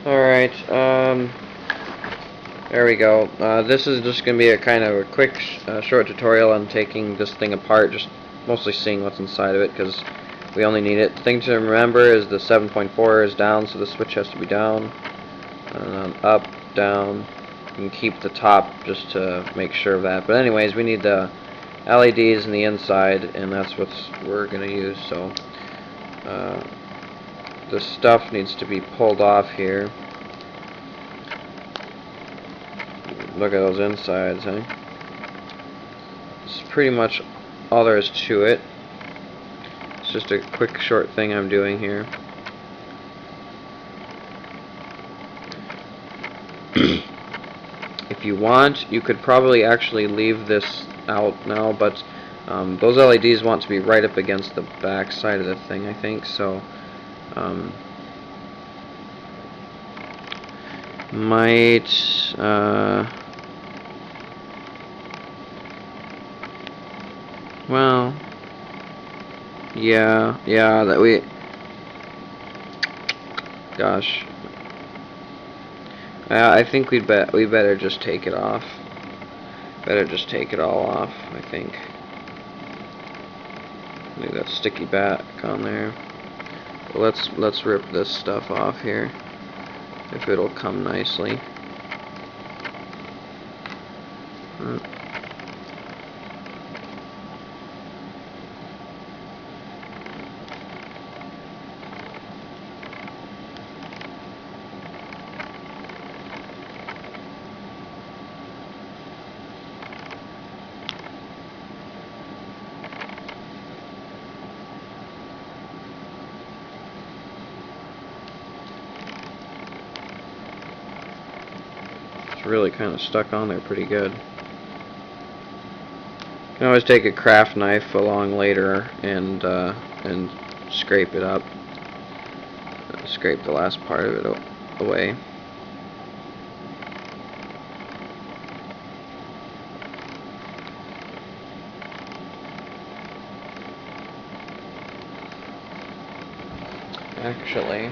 Alright, there we go. This is just going to be a kind of a quick, short tutorial on taking this thing apart, just mostly seeing what's inside of it, because we only need it. The thing to remember is the 7.4 is down, so the switch has to be down, up, down. You can keep the top just to make sure of that. But anyways, we need the LEDs in the inside, and that's what we're going to use. So the stuff needs to be pulled off here. Look at those insides, huh? It's pretty much all there is to it. It's just a quick, short thing I'm doing here. If you want, you could probably actually leave this out now, but those LEDs want to be right up against the back side of the thing, I think, so might well, yeah, that we, gosh, I think we better just take it off. Better just take it all off, I think. Leave that sticky back on there. Well, let's rip this stuff off here, if it'll come nicely. Really kind of stuck on there pretty good. You can always take a craft knife along later and scrape it up. Scrape the last part of it away. Actually,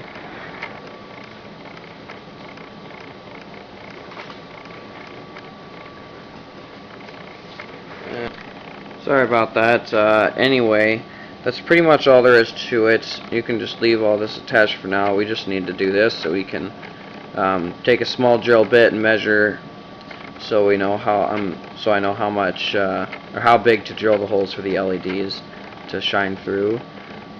sorry about that. Anyway, that's pretty much all there is to it. You can just leave all this attached for now. We just need to do this so we can take a small drill bit and measure, so we know how so I know how much or how big to drill the holes for the LEDs to shine through.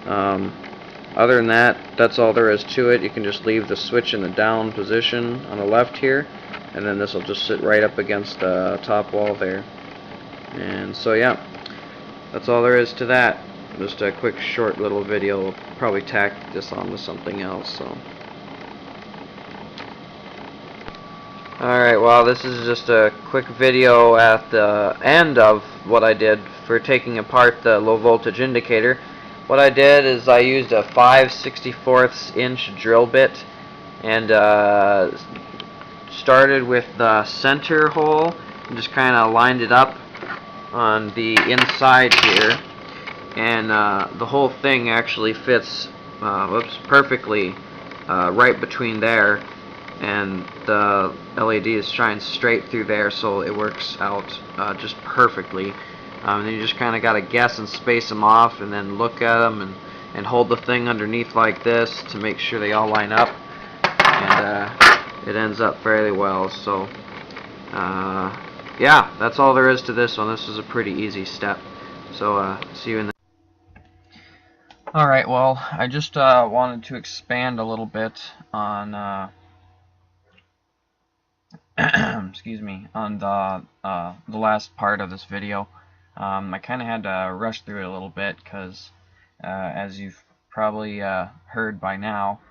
Other than that, that's all there is to it. You can just leave the switch in the down position on the left here, and then this will just sit right up against the top wall there. And so yeah, that's all there is to that. Just a quick short little video. We'll probably tack this on with something else. So alright, well, this is just a quick video at the end of what I did for taking apart the low voltage indicator. What I did is I used a 5/64 inch drill bit and started with the center hole and just kind of lined it up on the inside here, and the whole thing actually fits perfectly right between there, and the LEDs shine straight through there, so it works out just perfectly. Then you just kind of got to guess and space them off, and then look at them and hold the thing underneath like this to make sure they all line up, and it ends up fairly well. So yeah, that's all there is to this one. This is a pretty easy step. So see you in the... Alright, well, I just wanted to expand a little bit on excuse me, on the last part of this video. I kind of had to rush through it a little bit because, as you've probably heard by now,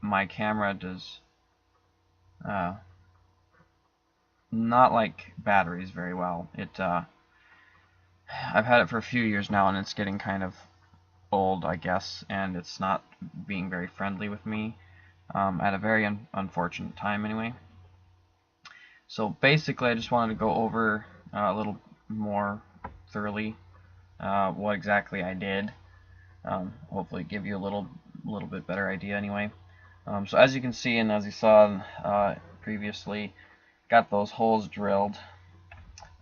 my camera does not like batteries very well. I've had it for a few years now, and it's getting kind of old, I guess, and it's not being very friendly with me at a very unfortunate time anyway. So basically, I just wanted to go over a little more thoroughly what exactly I did. Hopefully give you a little bit better idea anyway. So as you can see, and as you saw previously, got those holes drilled,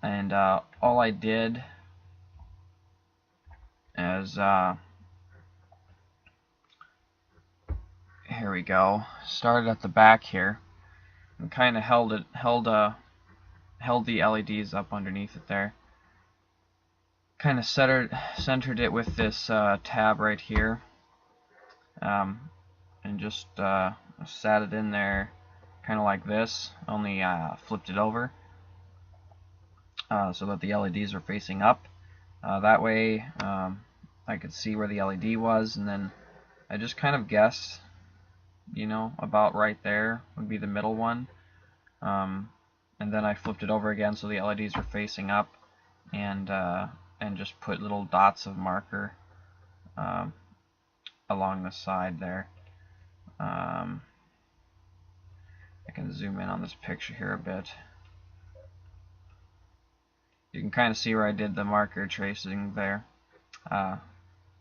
and all I did is here we go. Started at the back here and kind of held the LEDs up underneath it there. Kind of centered it with this tab right here, and just sat it in there, kind of like this. Only flipped it over so that the LEDs are facing up. That way, I could see where the LED was, and then I just kind of guessed, you know, about right there would be the middle one. And then I flipped it over again so the LEDs were facing up, and just put little dots of marker along the side there. I can zoom in on this picture here a bit. You can kind of see where I did the marker tracing there.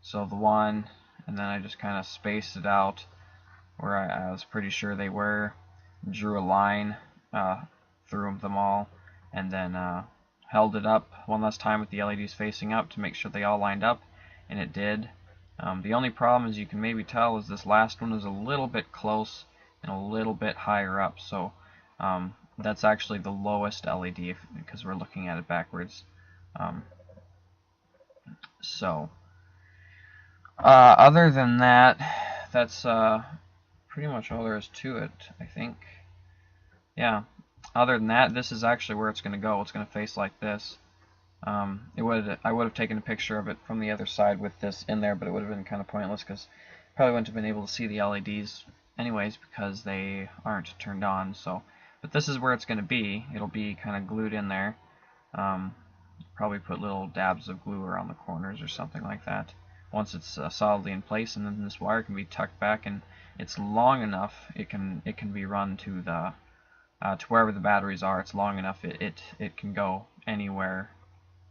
So the one, and then I just kind of spaced it out where I was pretty sure they were, drew a line through them all, and then held it up one last time with the LEDs facing up to make sure they all lined up, and it did. The only problem, as you can maybe tell, is this last one is a little bit close and a little bit higher up, so that's actually the lowest LED because we're looking at it backwards. Other than that, that's pretty much all there is to it, I think. Yeah. Other than that, this is actually where it's going to go. It's going to face like this. I would have taken a picture of it from the other side with this in there, but it would have been kind of pointless because probably wouldn't have been able to see the LEDs anyways because they aren't turned on. So, but this is where it's going to be. It'll be kind of glued in there. Probably put little dabs of glue around the corners or something like that. Once it's solidly in place, and then this wire can be tucked back, and it's long enough. It can be run to the to wherever the batteries are. It's long enough. It can go anywhere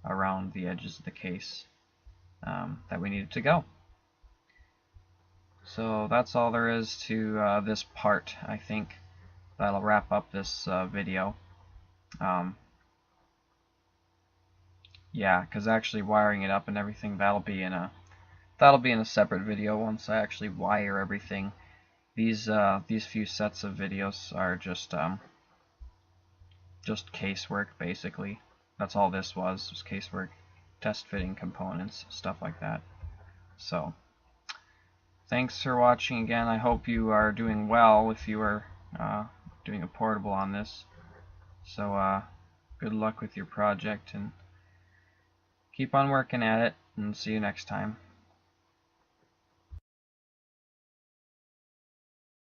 around the edges of the case that we need it to go. So that's all there is to this part. I think that'll wrap up this video. Yeah, because actually wiring it up and everything, that'll be in a separate video once I actually wire everything. These few sets of videos are just casework, basically. That's all this was casework, test fitting components, stuff like that. So, thanks for watching again. I hope you are doing well if you are doing a portable on this. So, good luck with your project, and keep on working at it, and see you next time.